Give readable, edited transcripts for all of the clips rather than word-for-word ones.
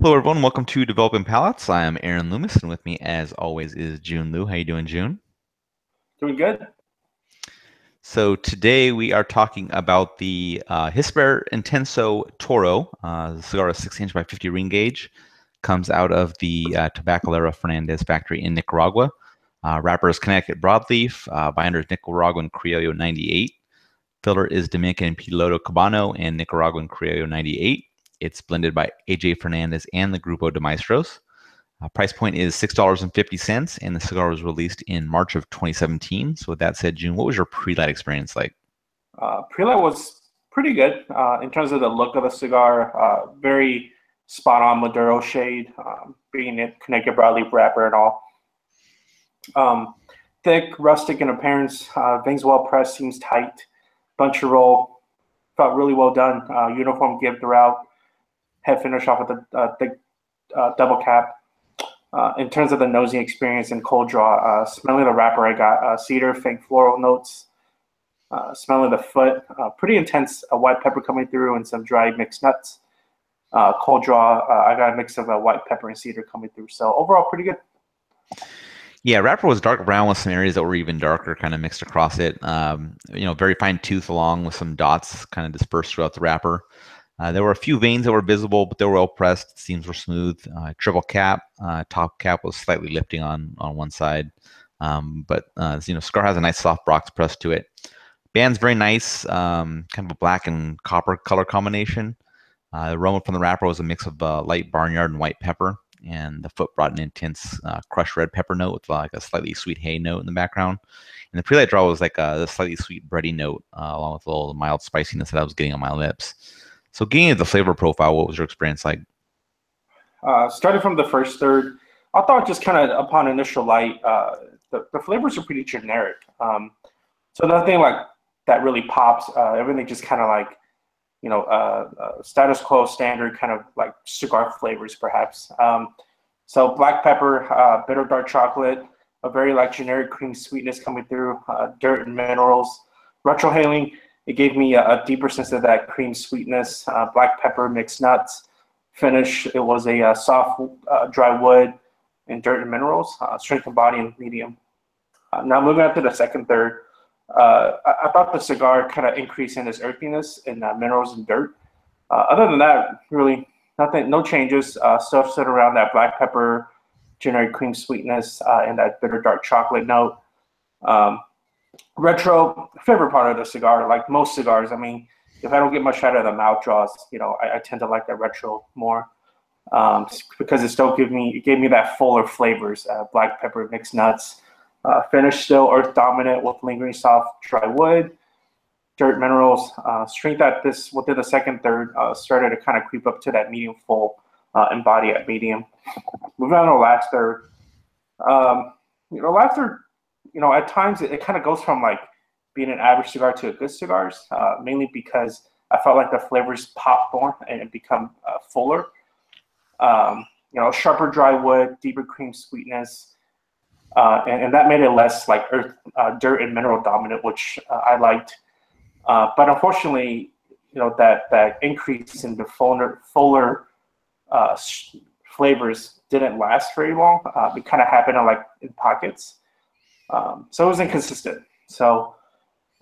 Hello, everyone. Welcome to Developing Palates. I am Aaron Loomis, and with me, as always, is June Liu. How you doing, June? Doing good. So today we are talking about the Gispert Intenso Toro. The cigar is 6 inch by 50 ring gauge. Comes out of the Tabacalera Fernandez factory in Nicaragua. Wrapper is Connecticut broadleaf. Binder is Nicaraguan Criollo 98. Filler is Dominican Piloto Cabano and Nicaraguan Criollo 98. It's blended by AJ Fernandez and the Grupo de Maestros. Price point is $6.50, and the cigar was released in March of 2017. So with that said, June, what was your pre-light experience like? Pre-light was pretty good in terms of the look of the cigar. Very spot on Maduro shade, being it Connecticut broadleaf wrapper and all. Thick, rustic in appearance, veins well pressed, seems tight. Bunch of roll, felt really well done. Uniform give throughout. Head finish off with a thick double cap. In terms of the nosing experience and cold draw, smelling the wrapper, I got cedar, faint floral notes. Smelling the foot, pretty intense white pepper coming through and some dry mixed nuts. Cold draw, I got a mix of white pepper and cedar coming through. So overall, pretty good. Yeah, wrapper was dark brown with some areas that were even darker, kind of mixed across it. Very fine tooth along with some dots kind of dispersed throughout the wrapper. There were a few veins that were visible, but they were well pressed. Seams were smooth. Triple cap, top cap was slightly lifting on one side. Cigar has a nice soft box press to it. Band's very nice, kind of a black and copper color combination. The aroma from the wrapper was a mix of light barnyard and white pepper, and the foot brought an intense crushed red pepper note with like a slightly sweet hay note in the background. And the pre-light draw was like a slightly sweet bready note, along with a little mild spiciness that I was getting on my lips. So getting into the flavor profile, what was your experience like? Starting from the first third, I thought just kind of upon initial light, the flavors are pretty generic. So nothing like that really pops. Everything just kind of like, status quo standard kind of like cigar flavors perhaps. So black pepper, bitter dark chocolate, a very like generic cream sweetness coming through, dirt and minerals. Retrohaling, it gave me a deeper sense of that cream sweetness, black pepper, mixed nuts. Finish, it was a soft dry wood and dirt and minerals, strength of body and medium. Now moving on to the second third, I thought the cigar kind of increased in its earthiness and minerals and dirt. Other than that, really nothing, no changes. Still sit around that black pepper, generic cream sweetness, and that bitter dark chocolate note. Retro, favorite part of the cigar, like most cigars. I mean, if I don't get much out of the mouth draws, I tend to like the retro more because it still gave me that fuller flavors, black pepper, mixed nuts. Finish still earth dominant with lingering soft dry wood, dirt minerals. Strength at this within the second third started to kind of creep up to that medium full and body at medium. Moving on to the last third. Last third, at times it kind of goes from like being an average cigar to a good cigars, mainly because I felt like the flavors pop more and become fuller. Sharper dry wood, deeper cream sweetness, and that made it less like earth, dirt and mineral dominant, which I liked. But unfortunately, that increase in the fuller flavors didn't last very long. It kind of happened in pockets. So it was inconsistent. So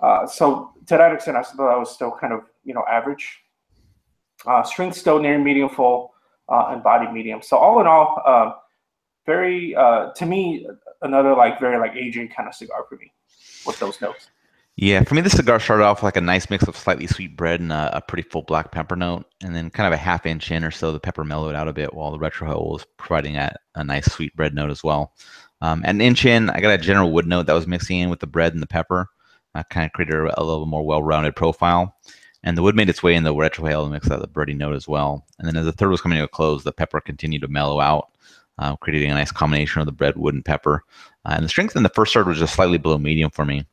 to that extent, I thought I was still kind of average. Strength still near medium full, and body medium. So all in all, very to me another very AJ kind of cigar for me with those notes. Yeah, for me, the cigar started off like a nice mix of slightly sweet bread and a pretty full black pepper note, and then kind of a half inch in or so, the pepper mellowed out a bit, while the retro was providing a nice sweet bread note as well. At an inch in, I got a general wood note that was mixing in with the bread and the pepper. Kind of created a little more well-rounded profile. And the wood made its way in the retrohale and mixed out the bready note as well. And then as the third was coming to a close, the pepper continued to mellow out, creating a nice combination of the bread, wood, and pepper. And the strength in the first third was just slightly below medium for me.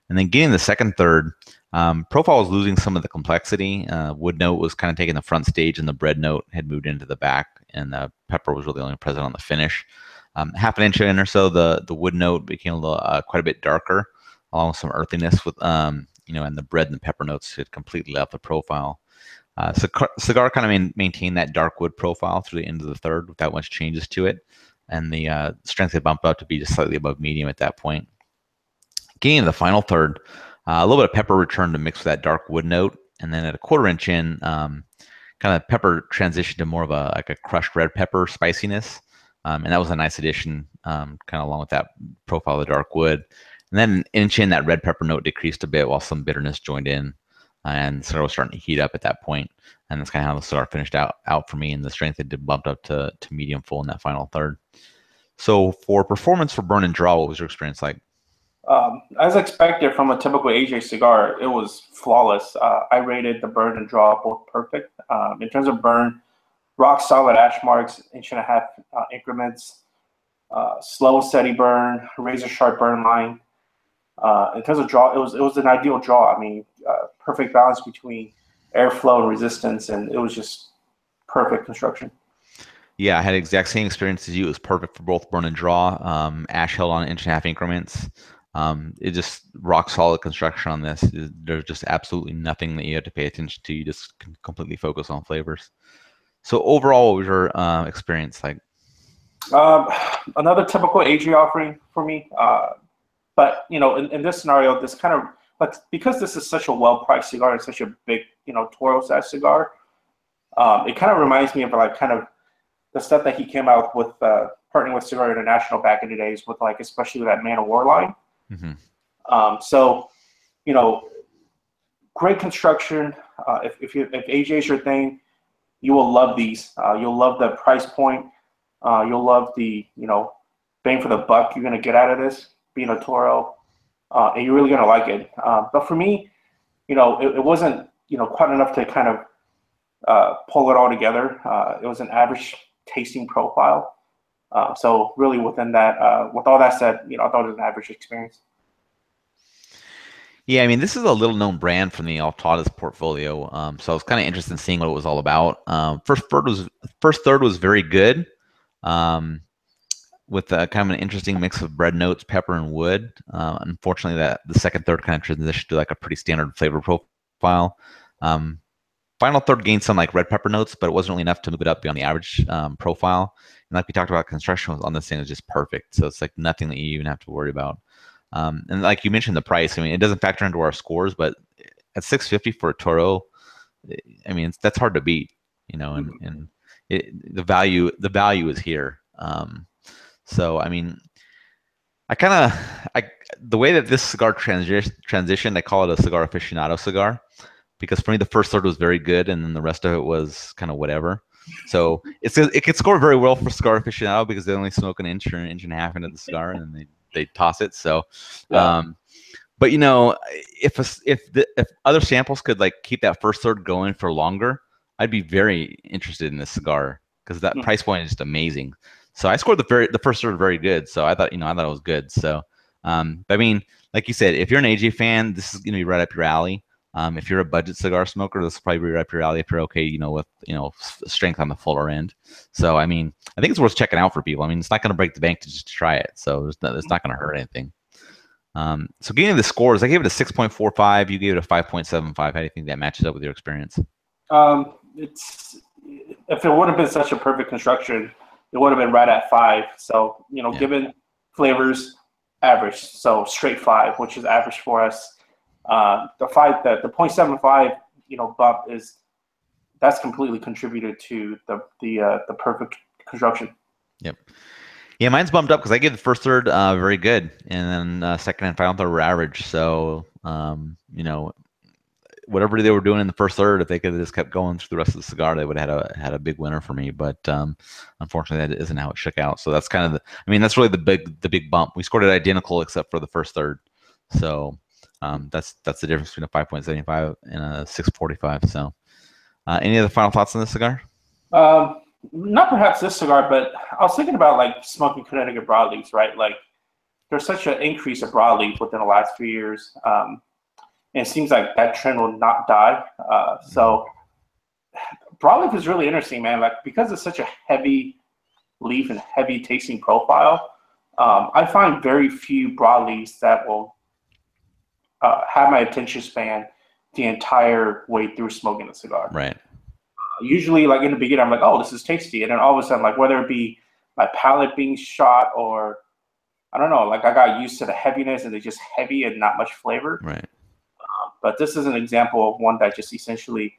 And then getting the second third, profile was losing some of the complexity. Wood note was kind of taking the front stage, and the bread note had moved into the back, and the pepper was really only present on the finish. Half an inch in or so, the wood note became a little, quite a bit darker, along with some earthiness with, and the bread and the pepper notes had completely left the profile. Cigar kind of maintained that dark wood profile through the end of the third without much changes to it, and the strength had bumped up to be just slightly above medium at that point. Getting into the final third, a little bit of pepper returned to mix with that dark wood note, and then at a 1/4 inch in, kind of pepper transitioned to more of a crushed red pepper spiciness, and that was a nice addition, kind of along with that profile of the dark wood. And then an inch in, that red pepper note decreased a bit while some bitterness joined in, and the cigar was starting to heat up at that point. And that's kind of how the cigar finished out for me, and the strength had bumped up to medium full in that final third. So for performance for burn and draw, what was your experience like? As expected from a typical AJ cigar, it was flawless. I rated the burn and draw both perfect. In terms of burn, rock solid ash marks, 1.5 inch increments, slow steady burn, razor sharp burn line. In terms of draw, it was an ideal draw. I mean, perfect balance between airflow and resistance, and it was just perfect construction. Yeah, I had the exact same experience as you. It was perfect for both burn and draw. Ash held on 1.5 inch increments. It just rock solid construction on this. There's just absolutely nothing that you have to pay attention to. You just can completely focus on flavors. So overall, what was your experience like? Another typical AG offering for me. But in this scenario, this kind of, but because this is such a well-priced cigar and such a big, Toro size cigar, it kind of reminds me of like kind of the stuff that he came out with, partnering with Cigar International back in the days with like, especially with that Man of War line. Mm-hmm. So, great construction. If AJ is your thing, you will love these. You'll love the price point. You'll love the, bang for the buck you're going to get out of this, being a Toro, and you're really going to like it. But for me, it wasn't, quite enough to kind of pull it all together. It was an average tasting profile. So really within that, with all that said, I thought it was an average experience. Yeah, I mean, this is a little known brand from the Altadas portfolio. So I was kind of interested in seeing what it was all about. First third was very good. With kind of an interesting mix of bread notes, pepper, and wood. Unfortunately, that the second third kind of transitioned to like a pretty standard flavor profile. Final third gained some like red pepper notes, but it wasn't really enough to move it up beyond the average profile. And like we talked about, construction on this thing is just perfect. So it's like nothing that you even have to worry about. And like you mentioned, the price. I mean, it doesn't factor into our scores, but at $650 for a Toro, I mean, that's hard to beat. And the value is here. So I mean, the way that this cigar transitioned, I call it a cigar aficionado cigar, because for me the first third was very good, and then the rest of it was kind of whatever. So it could score very well for cigar aficionado because they only smoke an inch or an inch and a half into the cigar, and then they toss it. So, Yeah. but if other samples could like keep that first third going for longer, I'd be very interested in this cigar because that price point is just amazing. So I scored the first third very good. So I thought it was good. So, but I mean, like you said, if you're an AJ fan, this is going to be right up your alley. If you're a budget cigar smoker, this will probably be right up your alley. If you're okay, with strength on the fuller end. So I mean, I think it's worth checking out for people. I mean, it's not going to break the bank to just try it. So it's not going to hurt anything. So getting the scores, I gave it a 6.45. You gave it a 5.75. How do you think that matches up with your experience? If it would have been such a perfect construction, it would have been right at 5. So, given flavors, average. So straight 5, which is average for us. The 0.75, bump that's completely contributed to the perfect construction. Yep. Yeah, mine's bumped up because I gave the first third very good, and then second and final third were average. So, whatever they were doing in the first third, if they could have just kept going through the rest of the cigar, they would have had a big winner for me. But unfortunately, that isn't how it shook out. So that's kind of that's really the big bump. We scored it identical except for the first third. So that's the difference between a 5.75 and a 6.45. So any other final thoughts on this cigar? Not perhaps this cigar, but I was thinking about like smoking Connecticut broadleaves, right? Like there's such an increase of broadleaf within the last few years. And it seems like that trend will not die. So broadleaf is really interesting, man. Like because it's such a heavy leaf and heavy tasting profile, I find very few broadleafs that will have my attention span the entire way through smoking a cigar. Right. Usually, like in the beginning, I'm like, oh, this is tasty, and then all of a sudden, like whether it be my palate being shot or I don't know, like I got used to the heaviness and it's just heavy and not much flavor. Right. But this is an example of one that just essentially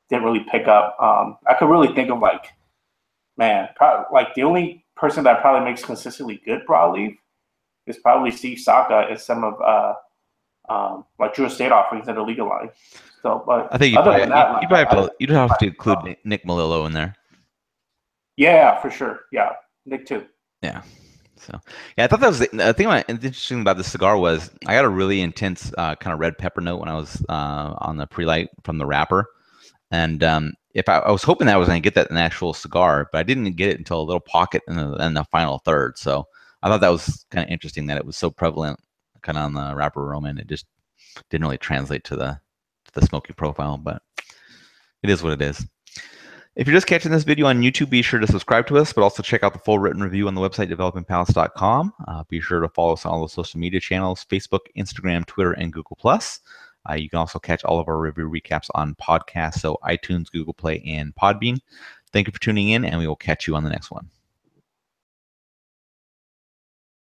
didn't really pick up. I could really think of like, man, like the only person that probably makes consistently good broadleaf is probably Steve Saka and some of like Drew Estate offerings that are legal line. So, but I think other than that, like, you'd have to include Nick Melillo in there. yeah, for sure. Yeah, Nick too. Yeah. So yeah, I thought that was the thing. Interesting about this cigar was I got a really intense kind of red pepper note when I was on the pre-light from the wrapper, and if I was hoping that I was going to get that in the actual cigar, but I didn't get it until a little pocket in the final third. So I thought that was kind of interesting that it was so prevalent kind of on the wrapper aroma, and it just didn't really translate to the smoky profile. But it is what it is. If you're just catching this video on YouTube, be sure to subscribe to us, but also check out the full written review on the website, developingpalates.com. Be sure to follow us on all the social media channels, Facebook, Instagram, Twitter, and Google+. You can also catch all of our review recaps on podcasts, so iTunes, Google Play, and Podbean. Thank you for tuning in, and we will catch you on the next one.